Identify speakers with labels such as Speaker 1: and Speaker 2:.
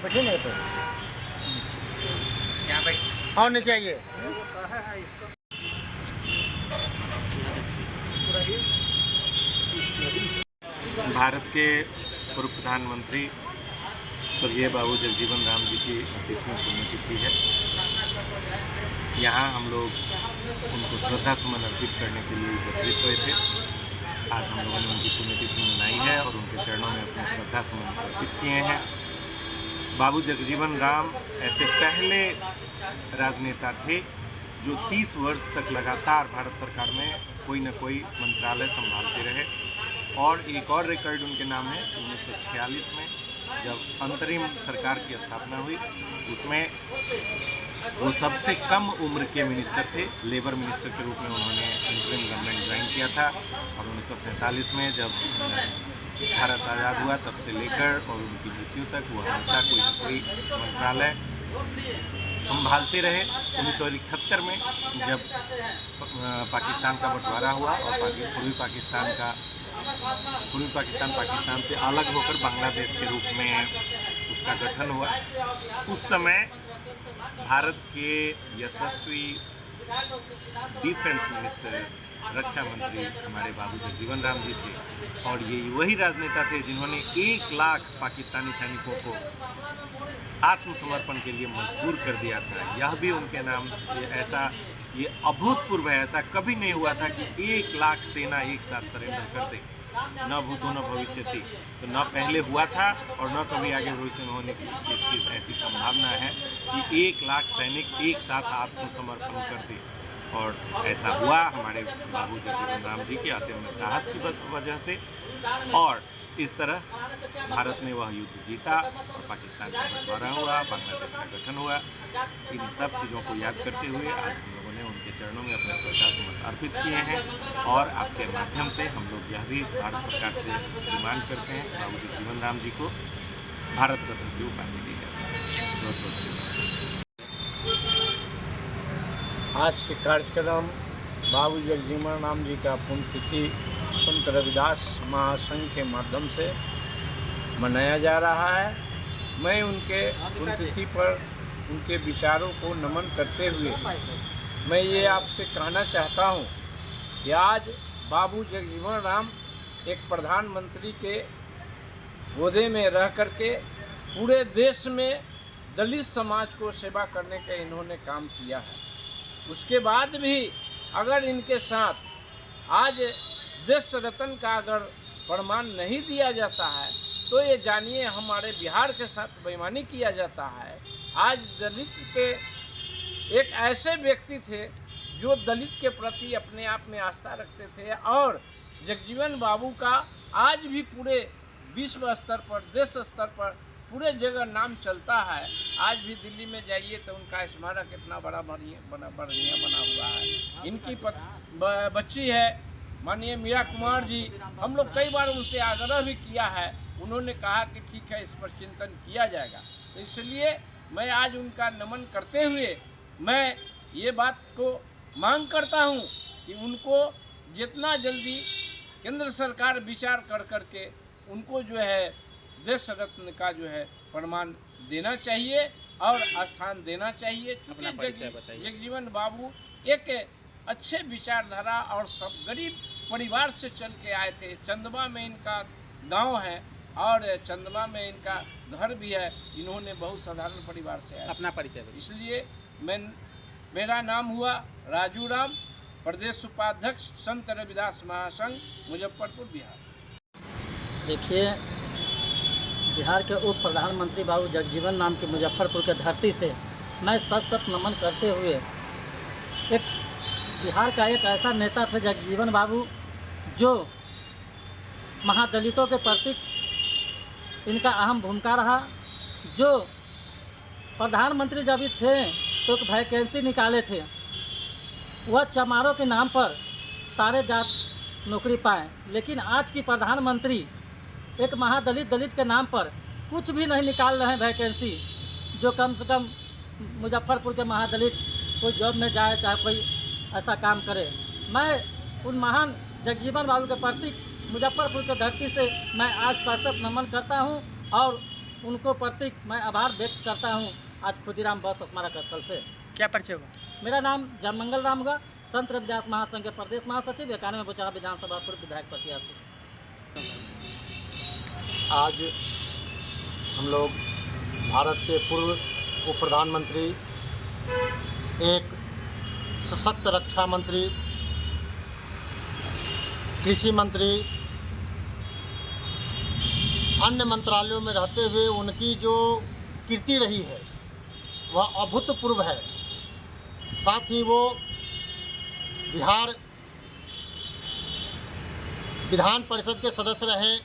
Speaker 1: बैठेंगे तो
Speaker 2: यहाँ पे
Speaker 1: होने चाहिए।
Speaker 3: भारत के पूर्व प्रधानमंत्री स्वर्गीय बाबू जगजीवन राम जी की 38वीं पुण्यतिथि है। यहाँ हम लोग उनको श्रद्धा सुमन अर्पित करने के लिए एकत्रित हुए थे। आज हम लोगों ने उनकी पुण्यतिथि मनाई है और उनके चरणों में अपने श्रद्धा सुमन अर्पित किए हैं। बाबू जगजीवन राम ऐसे पहले राजनेता थे जो 30 वर्ष तक लगातार भारत सरकार में कोई न कोई मंत्रालय संभालते रहे। और एक और रिकॉर्ड उनके नाम है 1946 में जब अंतरिम सरकार की स्थापना हुई, उसमें वो सबसे कम उम्र के मिनिस्टर थे। लेबर मिनिस्टर के रूप में उन्होंने अंतरिम गवर्नमेंट ज्वाइन किया था। और 1947 में जब भारत आज़ाद हुआ तब से लेकर और उनकी मृत्यु तक वो हमेशा कोई न कोई मंत्रालय संभालते रहे। 1971 में जब पाकिस्तान का बंटवारा हुआ और पूर्वी पाकिस्तान से अलग होकर बांग्लादेश के रूप में उसका गठन हुआ, उस समय भारत के यशस्वी डिफेंस मिनिस्टर, रक्षा मंत्री हमारे बाबू जगजीवन राम जी थे। और ये वही राजनेता थे जिन्होंने 1 लाख पाकिस्तानी सैनिकों को आत्मसमर्पण के लिए मजबूर कर दिया था। यह भी उनके नाम ये अभूतपूर्व है। ऐसा कभी नहीं हुआ था कि 1 लाख सेना एक साथ सरेंडर कर दे। न भूतो न भविष्यति, तो न पहले हुआ था और न कभी आगे भविष्य में होने की इसकी ऐसी संभावना है कि 1 लाख सैनिक एक साथ आत्मसमर्पण कर दे। और ऐसा हुआ हमारे बाबू जगजीवन राम जी के अत्यंत साहस की वजह से। और इस तरह भारत ने वह युद्ध जीता और पाकिस्तान का बंटवारा हुआ, बांग्लादेश का गठन हुआ। इन सब चीज़ों को याद करते हुए आज हम लोगों ने उनके चरणों में अपने श्रद्धा सुमन अर्पित किए हैं। और आपके माध्यम से हम लोग यह भी भारत सरकार से डिमांड करते हैं बाबू जगजीवन राम जी को भारत रत्न की उपाधि दी जाए। बहुत बहुत धन्यवाद।
Speaker 1: आज के कार्यक्रम बाबू जगजीवन राम जी का पुण्यतिथि संत रविदास महासंघ के माध्यम से मनाया जा रहा है। मैं उनके पुण्यतिथि पर उनके विचारों को नमन करते हुए मैं ये आपसे कहना चाहता हूँ कि आज बाबू जगजीवन राम एक प्रधानमंत्री के ओहदे में रह करके पूरे देश में दलित समाज को सेवा करने का इन्होंने काम किया है। उसके बाद भी अगर इनके साथ आज देश रत्न का अगर प्रमाण नहीं दिया जाता है तो ये जानिए हमारे बिहार के साथ बेईमानी किया जाता है। आज दलित के एक ऐसे व्यक्ति थे जो दलित के प्रति अपने आप में आस्था रखते थे और जगजीवन बाबू का आज भी पूरे विश्व स्तर पर, देश स्तर पर पूरे जगह नाम चलता है। आज भी दिल्ली में जाइए तो उनका स्मारक इतना बढ़िया बना हुआ है। इनकी बच्ची है माननीय मीरा कुमार जी, हम लोग कई बार उनसे आग्रह भी किया है, उन्होंने कहा कि ठीक है इस पर चिंतन किया जाएगा। तो इसलिए मैं आज उनका नमन करते हुए मैं ये बात को मांग करता हूँ कि उनको जितना जल्दी केंद्र सरकार विचार कर करके उनको जो है देश रत्न का जो है प्रमाण देना चाहिए और स्थान देना चाहिए। चूँकि जगजीवन बाबू एक अच्छे विचारधारा और सब गरीब परिवार से चल के आए थे। चंदवा में इनका गांव है और चंदवा में इनका घर भी है। इन्होंने बहुत साधारण परिवार से आए।
Speaker 2: अपना परिचय।
Speaker 1: इसलिए मेरा नाम हुआ राजू राम, प्रदेश उपाध्यक्ष संत रविदास महासंघ, मुजफ्फरपुर, बिहार।
Speaker 4: देखिए, बिहार के उप प्रधानमंत्री बाबू जगजीवन राम की मुजफ्फरपुर के धरती से मैं सत नमन करते हुए बिहार का एक ऐसा नेता थे जगजीवन बाबू जो महादलितों के प्रति इनका अहम भूमिका रहा। जो प्रधानमंत्री जब भी थे तो एक वैकेंसी निकाले थे, वह चमारों के नाम पर सारे जात नौकरी पाए। लेकिन आज की प्रधानमंत्री एक दलित के नाम पर कुछ भी नहीं निकाल रहे हैं वैकेंसी, जो कम से कम मुजफ्फरपुर के महादलित कोई जॉब में जाए, चाहे कोई ऐसा काम करे। मैं उन महान जगजीवन बाबू के प्रति मुजफ्फरपुर के धरती से मैं आज सशक्त नमन करता हूं और उनको प्रति मैं आभार व्यक्त करता हूँ आज खुदीराम बोस स्मारक स्थल से।
Speaker 2: क्या परिचय होगा?
Speaker 4: मेरा नाम जयमंगल राम होगा, संत रविदास महासंघ के प्रदेश महासचिव, 91 बोचाहा विधानसभा पूर्व विधायक प्रत्याशी।
Speaker 5: आज हम लोग भारत के पूर्व उप प्रधानमंत्री, एक सशक्त रक्षा मंत्री, कृषि मंत्री, अन्य मंत्रालयों में रहते हुए उनकी जो कीर्ति रही है वह अभूतपूर्व है। साथ ही वो बिहार विधान परिषद के सदस्य रहे,